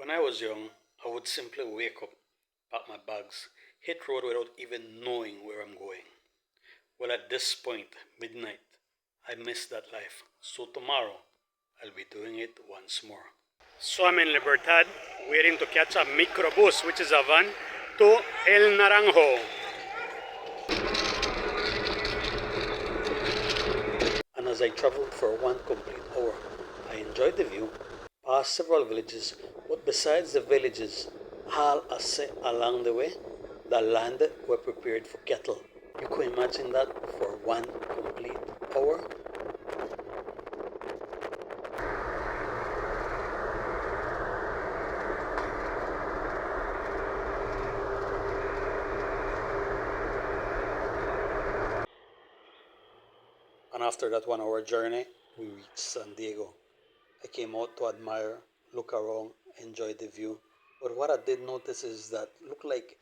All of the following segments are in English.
When I was young, I would simply wake up, pack my bags, hit road without even knowing where I'm going. Well, at this point, midnight, I miss that life. So tomorrow, I'll be doing it once more. So I'm in Libertad, waiting to catch a microbus, which is a van, to El Naranjo. And as I traveled for one complete hour, I enjoyed the view, passed several villages, but besides the villages, all along the way, the land were prepared for cattle. You could imagine that for one complete hour. And after that 1 hour journey, we reached San Diego. I came out to admire, look around, enjoy the view. But what I did notice is that looked like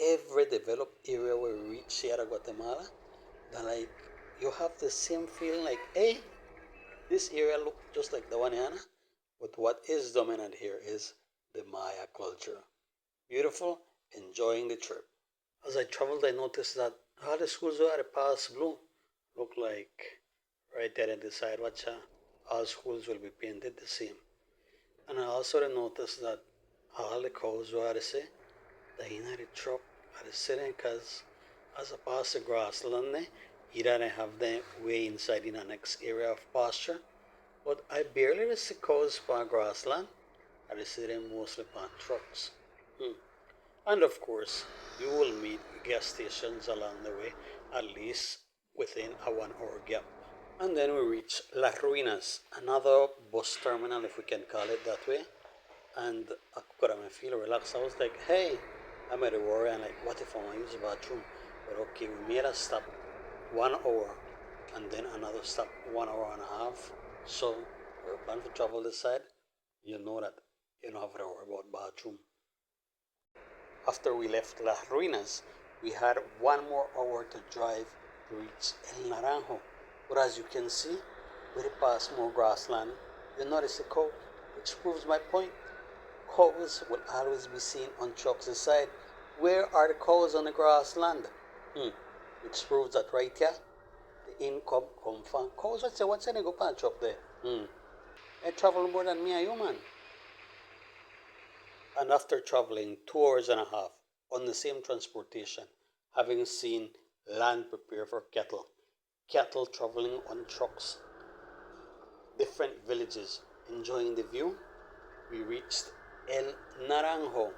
every developed area where we reach here in Guatemala, that like you have the same feeling like, hey, this area look just like the one here. But what is dominant here is the Maya culture. Beautiful, enjoying the trip. As I traveled, I noticed that all the schools were past blue. Look like right there at the side, watcha, all schools will be painted the same. And I also noticed that all the cows were the same. The in the truck are the same because as I pass the grassland, either I have them way inside in the next area of pasture. But I barely see cows for grassland. I see them mostly on trucks. And of course, you will meet gas stations along the way, at least within a 1 hour gap. And then we reach Las Ruinas, another bus terminal, if we can call it that way. And I could have feel relaxed. I was like, hey, I'm at a worry. And like, what if I want to use the bathroom? But okay, we made a stop 1 hour and then another stop 1 hour and a half. So we're planning to travel this side. You know that you don't have to worry about bathroom. After we left Las Ruinas, we had 1 more hour to drive to reach El Naranjo. But as you can see, we pass more grassland. You notice the cow, which proves my point. Cows will always be seen on trucks inside. Where are the cows on the grassland? Which proves that right here, the income come from cows. What's in the go pan truck there? I travel more than me and you, man. And after traveling 2 hours and a half on the same transportation, having seen land prepare for cattle traveling on trucks, different villages, enjoying the view, we reached El Naranjo.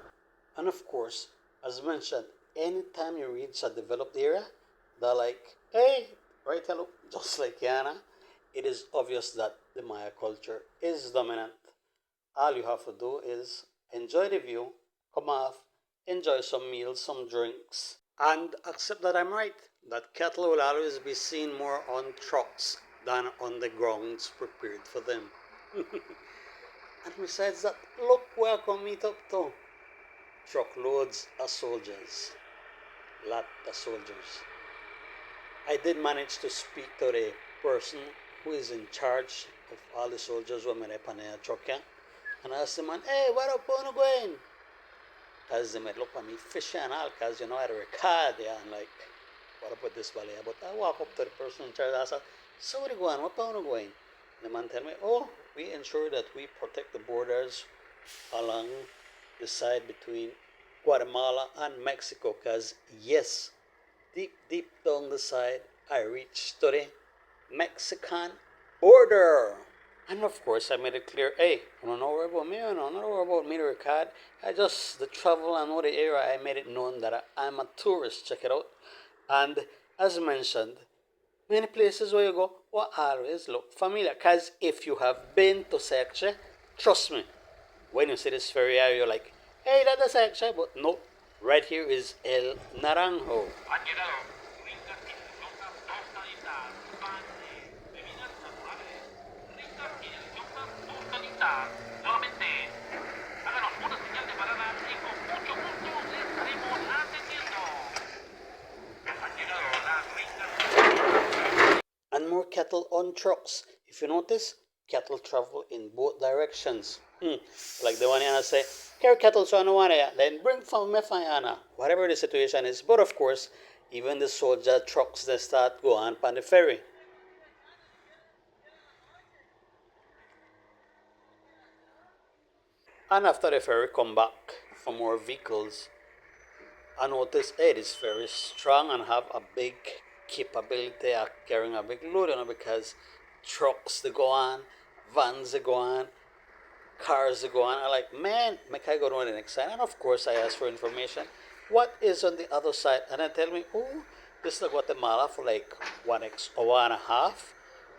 And of course, as mentioned, anytime you reach a developed area, they're like, hey, right, hello, just like Yana, it is obvious that the Maya culture is dominant. All you have to do is enjoy the view, come off, enjoy some meals, some drinks, and accept that I'm right, that cattle will always be seen more on trucks than on the grounds prepared for them. And besides that, look where I come meet up to. Truckloads of soldiers. Lot of soldiers. I did manage to speak to the person who is in charge of all the soldiers who are up on the truck. And I asked the man, hey, where up on going? Because they might look at me fishy and all, because you know I had a record there and like, what up with this valley? But I walk up to the person in charge and I said, so where you going? What are you going? And the man tell me, oh, we ensure that we protect the borders along the side between Guatemala and Mexico. Because yes, deep down the side, I reached to the Mexican border. And of course, I made it clear, hey, I don't know about me, I don't know about me to record. I just, the travel and know the area, I made it known that I'm a tourist, check it out. And as mentioned, many places where you go will always look familiar. Because if you have been to Seche, trust me, when you see this ferry area, you're like, hey, that's Seche, but no, right here is El Naranjo. And more cattle on trucks. If you notice, cattle travel in both directions. Like the one here say, carry cattle so I don't want to, then bring from me fayana, whatever the situation is. But of course, even the soldier trucks they start go on the ferry. And after the ferry come back for more vehicles, I noticed it is very strong and have a big capability of carrying a big load, because trucks they go on, vans they go on, cars they go on. I like, man, make I go on the next side. And of course I asked for information. What is on the other side? And they tell me, oh, this is Guatemala for like 1 hour and a half.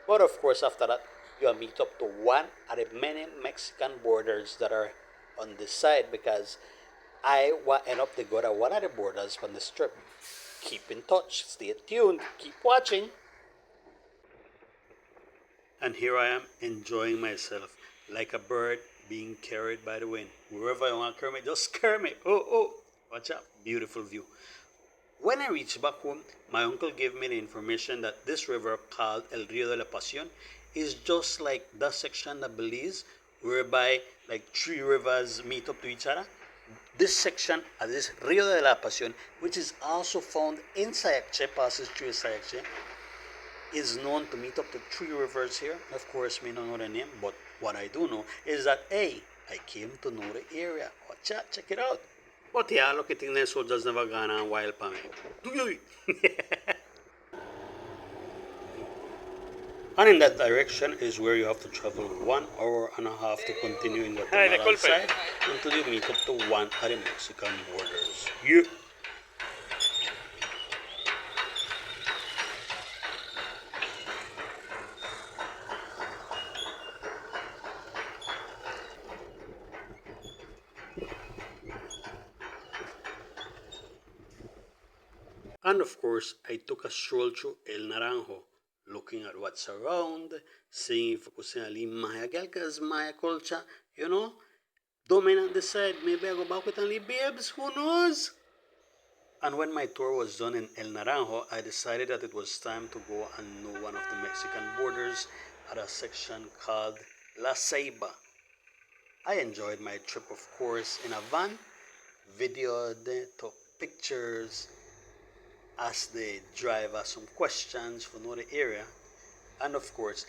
But of course after that you meet up to one of the many Mexican borders that are on this side, because I end up to go to one of the borders from the strip. Keep in touch, stay tuned, keep watching. And here I am enjoying myself like a bird being carried by the wind. Wherever I want to carry me, just carry me. Oh, oh, watch out, beautiful view. When I reached back home, my uncle gave me the information that this river called El Rio de la Pasión is just like that section of Belize, whereby like three rivers meet up to each other. This section of this Rio de la Pasión, which is also found in Sayacche, passes through Sayacche, is known to meet up to three rivers here. Of course, me don't know the name, but what I do know is that, hey, I came to know the area. Watch out, check it out. But yeah, look at the soldiers never gone on wild for me. And in that direction is where you have to travel 1 hour and a half to continue in Guatemala side until you meet up to one of the Mexican borders. Yeah. And of course, I took a stroll through El Naranjo, looking at what's around, seeing if I could see any Maya girl, because Maya culture, dominant the side. Maybe I go back with only babes, who knows? And when my tour was done in El Naranjo, I decided that it was time to go and know one of the Mexican borders at a section called La Ceiba. I enjoyed my trip, of course, in a van, videoed, took pictures, asked the driver some questions for know the area, and of course,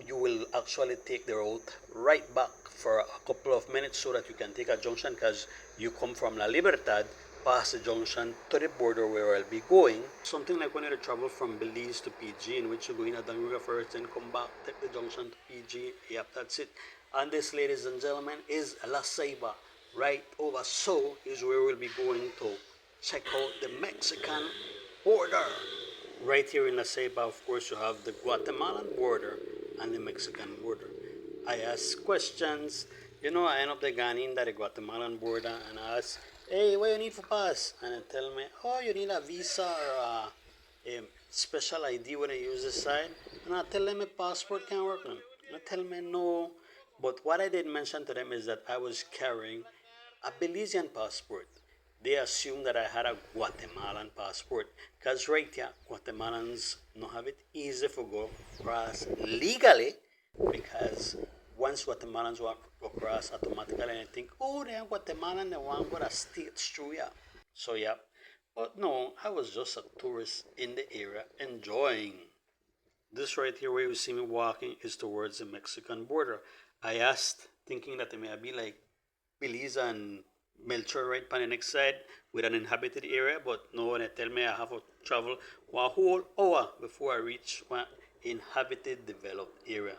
you will actually take the route right back for a couple of minutes so that you can take a junction, because you come from La Libertad, pass the junction to the border where I'll be going. Something like when you travel from Belize to PG, in which you go in at River first and come back, take the junction to PG. Yep, that's it. And this, ladies and gentlemen, is La Ceiba. Right over so is where we'll be going to check out the Mexican border. Right here in La Ceiba, of course, you have the Guatemalan border and the Mexican border. I ask questions. I end up going in the Guatemalan border and I ask, hey, what you need for pass? And they tell me, oh, you need a visa or a special ID when I use this side. And I tell them my passport can't work now. They tell me no. But what I did mention to them is that I was carrying a Belizean passport. They assumed that I had a Guatemalan passport, because right here, Guatemalans don't have it easy for go across legally, because once Guatemalans walk across automatically and think, oh, they're Guatemalan, they want to go to states through here. So, yeah. But no, I was just a tourist in the area enjoying. This right here where you see me walking is towards the Mexican border. I asked, thinking that it may be like Belize and Melchor right on the next side with an inhabited area, but no one tell me I have to travel one whole hour before I reach one inhabited developed area.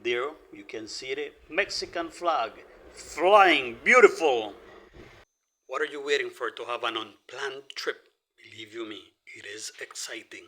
There you can see the Mexican flag flying beautiful. What are you waiting for to have an unplanned trip? Believe you me, it is exciting.